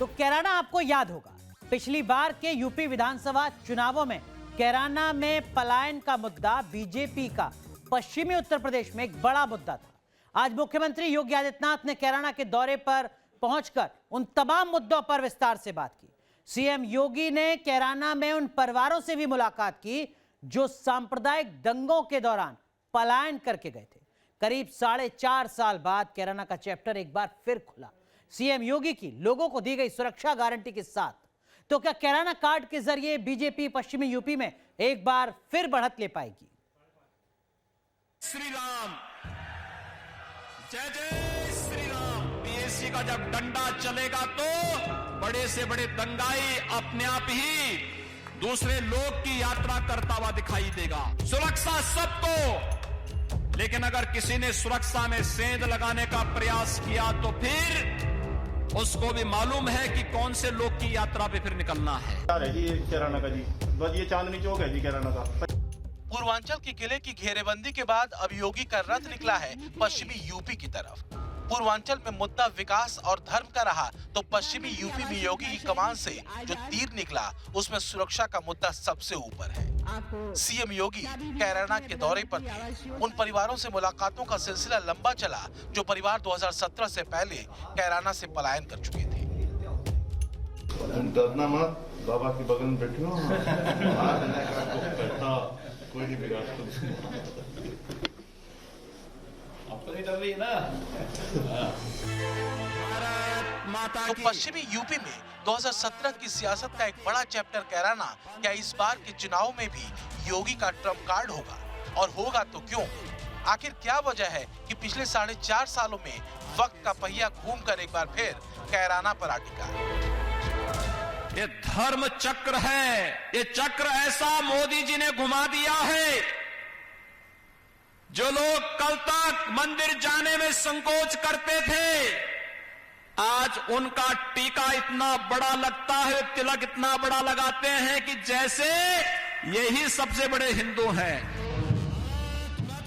तो कैराना आपको याद होगा, पिछली बार के यूपी विधानसभा चुनावों में कैराना में पलायन का मुद्दा बीजेपी का पश्चिमी उत्तर प्रदेश में एक बड़ा मुद्दा था। आज मुख्यमंत्री योगी आदित्यनाथ ने कैराना के दौरे पर पहुंचकर उन तमाम मुद्दों पर विस्तार से बात की। सीएम योगी ने कैराना में उन परिवारों से भी मुलाकात की जो सांप्रदायिक दंगों के दौरान पलायन करके गए थे। करीब 4.5 साल बाद कैराना का चैप्टर एक बार फिर खुला। सीएम योगी की लोगों को दी गई सुरक्षा गारंटी के साथ तो क्या कैराना कार्ड के जरिए बीजेपी पश्चिमी यूपी में एक बार फिर बढ़त ले पाएगी? श्री राम, जय जय श्री राम। पीएससी का जब डंडा चलेगा तो बड़े से बड़े दंगाई अपने आप ही दूसरे लोग की यात्रा करता हुआ दिखाई देगा। सुरक्षा सबको, लेकिन अगर किसी ने सुरक्षा में सेंध लगाने का प्रयास किया तो फिर उसको भी मालूम है कि कौन से लोग की यात्रा पे फिर निकलना है। जी कैराना का जी, बस ये चांदनी चौक है जी कैराना का। पूर्वांचल के किले की घेरेबंदी के बाद अब योगी का रथ निकला है पश्चिमी यूपी की तरफ। पूर्वांचल में मुद्दा विकास और धर्म का रहा तो पश्चिमी यूपी में योगी की कमान से जो तीर निकला उसमें सुरक्षा का मुद्दा सबसे ऊपर है। सीएम योगी कैराना के दौरे पर थे। उन परिवारों से मुलाकातों का सिलसिला लंबा चला जो परिवार 2017 से पहले कैराना से पलायन कर चुके थे। डरना मत, बाबा के बगल में बैठे हो, कोई नहीं बिगाड़ डर रही है ना। तो पश्चिमी यूपी में 2017 की सियासत का एक बड़ा चैप्टर कैराना क्या इस बार के चुनाव में भी योगी का ट्रम्प कार्ड होगा? और होगा तो क्यों? आखिर क्या वजह है कि पिछले 4.5 सालों में वक्त का पहिया घूमकर एक बार फिर कैराना पर आ टिका? ये धर्म चक्र है। ये चक्र ऐसा मोदी जी ने घुमा दिया है, जो लोग कल तक मंदिर जाने में संकोच करते थे, आज उनका टीका इतना बड़ा लगता है, तिलक इतना बड़ा लगाते हैं कि जैसे यही सबसे बड़े हिंदू हैं।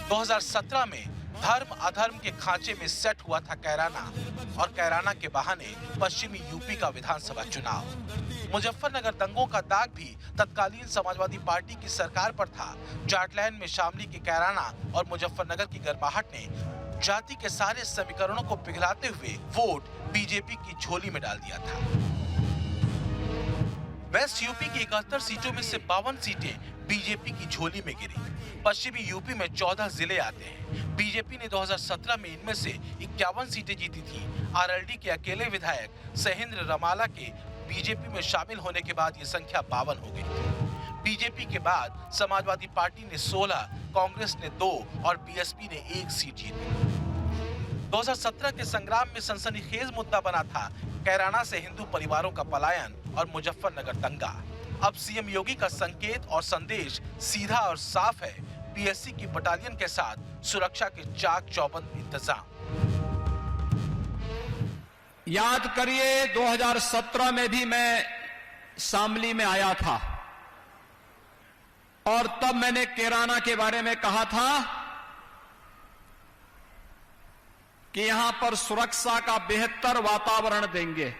2017 में धर्म अधर्म के खांचे में सेट हुआ था कैराना, और कैराना के बहाने पश्चिमी यूपी का विधानसभा चुनाव। मुजफ्फरनगर दंगों का दाग भी तत्कालीन समाजवादी पार्टी की सरकार पर था। जाटलैंड में शामली के कैराना और मुजफ्फरनगर की गर्माहट ने जाति के सारे समीकरणों को पिघलाते हुए वोट बीजेपी की झोली में डाल दिया था। वेस्ट यूपी की 71 सीटों में से 52 सीटें बीजेपी की झोली में गिरी। पश्चिमी यूपी में 14 जिले आते हैं। बीजेपी ने 2017 में इनमें से 51 सीटें जीती थी। आरएलडी के अकेले विधायक सहेंद्र रमाला के बीजेपी में शामिल होने के बाद ये संख्या 52 हो गई थी। बीजेपी के बाद समाजवादी पार्टी ने 16, कांग्रेस ने 2 और बीएसपी ने 1 सीट जीती। 2017 के संग्राम में सनसनीखेज मुद्दा बना था कैराना से हिंदू परिवारों का पलायन और मुजफ्फरनगर दंगा। अब सीएम योगी का संकेत और संदेश सीधा और साफ है, पीएससी की बटालियन के साथ सुरक्षा के चाक चौबंद इंतजाम। याद करिए 2017 में भी मैं शामली में आया था और तब मैंने कैराना के बारे में कहा था कि यहां पर सुरक्षा का बेहतर वातावरण देंगे।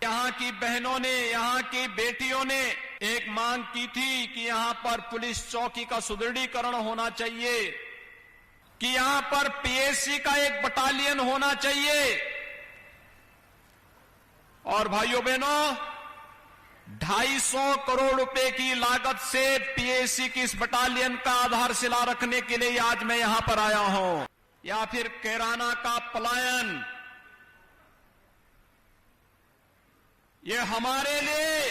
यहां की बहनों ने, यहां की बेटियों ने एक मांग की थी कि यहां पर पुलिस चौकी का सुदृढ़ीकरण होना चाहिए, कि यहां पर पीएससी का एक बटालियन होना चाहिए। और भाइयों बहनों, 250 करोड़ रुपए की लागत से पीएससी की इस बटालियन का आधारशिला रखने के लिए आज मैं यहां पर आया हूं। या फिर कैराना का पलायन, ये हमारे लिए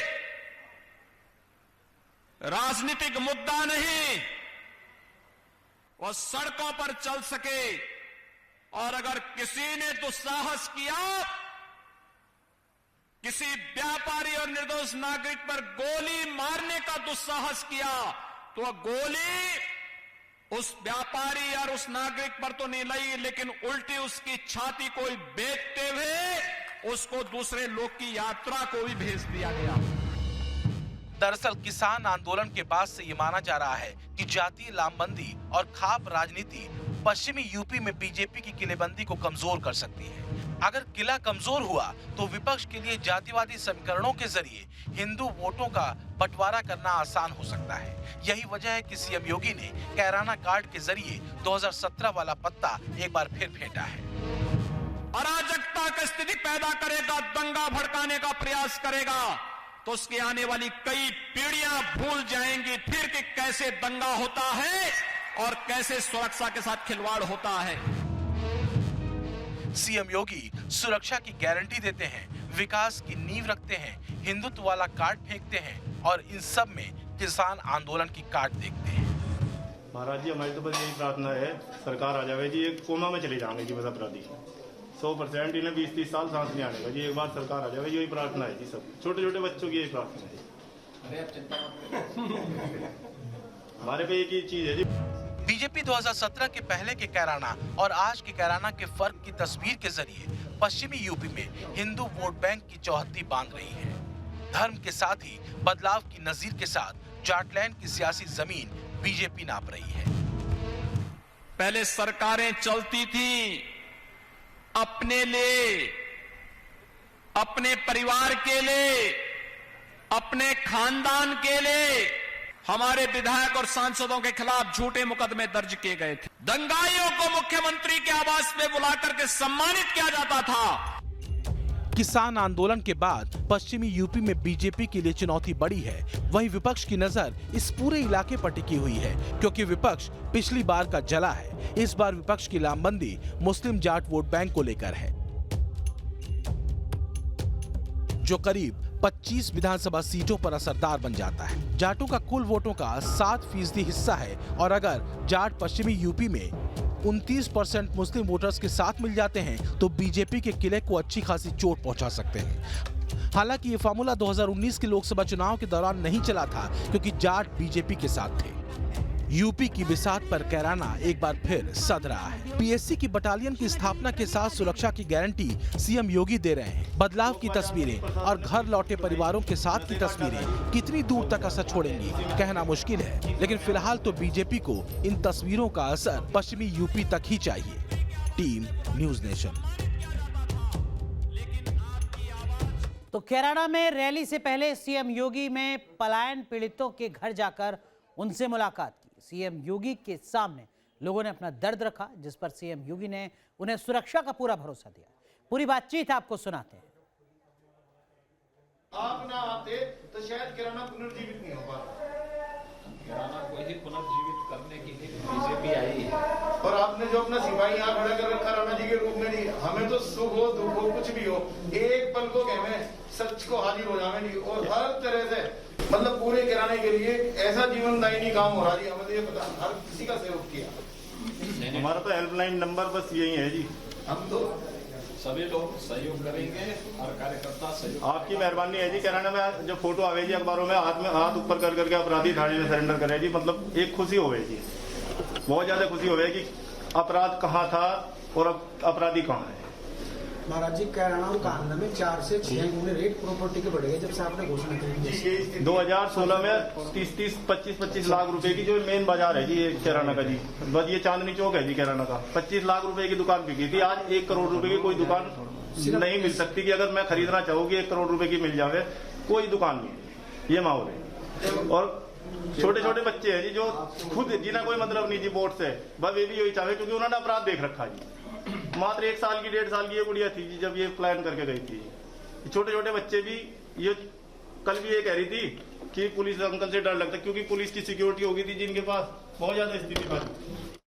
राजनीतिक मुद्दा नहीं, वो सड़कों पर चल सके। और अगर किसी ने दुस्साहस किया, किसी व्यापारी और निर्दोष नागरिक पर गोली मारने का दुस्साहस किया, तो गोली उस व्यापारी और उस नागरिक पर तो नहीं लगी, लेकिन उल्टी उसकी छाती को बेचते हुए उसको दूसरे लोग की यात्रा को भी भेज दिया गया। दरअसल किसान आंदोलन के बाद से ये माना जा रहा है कि जातीय लामबंदी और खाप राजनीति पश्चिमी यूपी में बीजेपी की किलेबंदी को कमजोर कर सकती है। अगर किला कमजोर हुआ तो विपक्ष के लिए जातिवादी समीकरणों के जरिए हिंदू वोटों का बंटवारा करना आसान हो सकता है। यही वजह है कि सीएम योगी ने कैराना कार्ड के जरिए 2017 वाला पत्ता एक बार फिर फेंटा है। अराजकता की स्थिति पैदा करेगा, दंगा भड़काने का प्रयास करेगा, तो उसकी आने वाली कई पीढ़ियां भूल जाएंगी फिर कि कैसे दंगा होता है और कैसे सुरक्षा के साथ खिलवाड़ होता है। सीएम योगी सुरक्षा की गारंटी देते हैं, विकास की नींव रखते हैं, हिंदुत्व वाला कार्ड फेंकते हैं और इन सब में किसान आंदोलन की काट देखते हैं। महाराज जी हमारी तो बस यही प्रार्थना है, सरकार आ जावे जी, एक कोमा में चले जाएंगे जी बस अपराधी 100%। इन्हें 20-30 साल सांस नहीं आने का जी, एक बार सरकार आ जावे, यही प्रार्थना है जी। सब छोटे छोटे बच्चों की यही प्रार्थना है। हमारे पे एक ही चीज है जी। बीजेपी 2017 के पहले के कैराना और आज के कैराना के फर्क की तस्वीर के जरिए पश्चिमी यूपी में हिंदू वोट बैंक की चौहद्दी बांध रही है। धर्म के साथ ही बदलाव की नजीर के साथ जाटलैंड की सियासी जमीन बीजेपी नाप रही है। पहले सरकारें चलती थी अपने लिए, अपने परिवार के लिए, अपने खानदान के लिए। हमारे विधायक और सांसदों के खिलाफ झूठे मुकदमे दर्ज किए गए थे। दंगाइयों को मुख्यमंत्री के आवास पे बुलाकर के सम्मानित किया जाता था। किसान आंदोलन के बाद पश्चिमी यूपी में बीजेपी के लिए चुनौती बड़ी है। वहीं विपक्ष की नजर इस पूरे इलाके पर टिकी हुई है, क्योंकि विपक्ष पिछली बार का जला है। इस बार विपक्ष की लामबंदी मुस्लिम जाट वोट बैंक को लेकर है, जो करीब 25 विधानसभा सीटों पर असरदार बन जाता है। जाटों का कुल वोटों का 7% हिस्सा है और अगर जाट पश्चिमी यूपी में 29% मुस्लिम वोटर्स के साथ मिल जाते हैं तो बीजेपी के किले को अच्छी खासी चोट पहुंचा सकते हैं। हालांकि ये फार्मूला 2019 के लोकसभा चुनाव के दौरान नहीं चला था, क्योंकि जाट बीजेपी के साथ थे। यूपी की बिसात पर कैराना एक बार फिर सध रहा है। पीएससी की बटालियन की स्थापना के साथ सुरक्षा की गारंटी सीएम योगी दे रहे हैं। बदलाव की तस्वीरें और घर लौटे परिवारों के साथ की तस्वीरें कितनी दूर तक असर छोड़ेंगी कहना मुश्किल है, लेकिन फिलहाल तो बीजेपी को इन तस्वीरों का असर पश्चिमी यूपी तक ही चाहिए। Team news nation. तो कैराना में रैली से पहले सीएम योगी में पलायन पीड़ितों के घर जाकर उनसे मुलाकात की। सीएम योगी के सामने लोगों ने अपना दर्द रखा, जिस पर सीएम योगी ने उन्हें सुरक्षा का पूरा भरोसा दिया। पूरी बातचीत आपको सुनाते हैं। आप ना आते तो शायद कैराना पुनर्जीवित नहीं हो पाता। कैराना को ही पुनर्जीवित करने के लिए बीजेपी आई है। और आपने जो अपना सिपाही यहाँ खड़ा कर रखा राणा जी के रूप में नहीं, हमें तो सुख हो दुख हो कुछ भी हो, एक पल को हमें सच को हाजिर हो जावे नहीं। और हर तरह से मतलब पूरे कैराने के लिए ऐसा जीवनदायिनी काम हो रहा जी, हमें तो ये पता हर किसी का सहयोग किया। हमारा तो हेल्पलाइन नंबर बस यही है जी। हम तो सभी लोग सहयोग करेंगे और कार्यकर्ता सहयोग। आपकी मेहरबानी है जी। कैराना में जो फोटो आवे जी अखबारों में, हाथ में हाथ ऊपर कर करके अपराधी थाने में सरेंडर करे जी, मतलब एक खुशी हो गई जी, बहुत ज्यादा खुशी हो गई कि अपराध कहाँ था और अब अपराधी कहाँ है। महाराज जी कैराना और कांगड़ा में 4 से 6 गुने रेट प्रॉपर्टी के बढ़ गए जब से आपने घोषणा की। 2016 में 30-30, 25-25 लाख रुपए की जो मेन बाजार है जी ये कैराना का जी, बस ये चांदनी चौक है जी कैराना का, 25 लाख रुपए की दुकान बिकी थी। आज 1 करोड़ रुपए की कोई दुकान नहीं मिल सकती कि अगर मैं खरीदना चाहूंगी 1 करोड़ रुपए की मिल जावे, कोई दुकान नहीं। ये माहौल है। और छोटे छोटे बच्चे हैं जी जो खुद जिन्हें कोई मतलब नहीं जी वोट से, बस ये भी यही चाहे क्योंकि उन्होंने अपराध देख रखा जी। मात्र 1 साल की 1.5 साल की ये गुड़िया थी जी जब ये प्लान करके गई थी। छोटे छोटे बच्चे भी, ये कल भी ये कह रही थी कि पुलिस अंकल से डर लगता क्योंकि पुलिस की सिक्योरिटी होगी थी जिनके पास, बहुत ज्यादा स्थिति थी।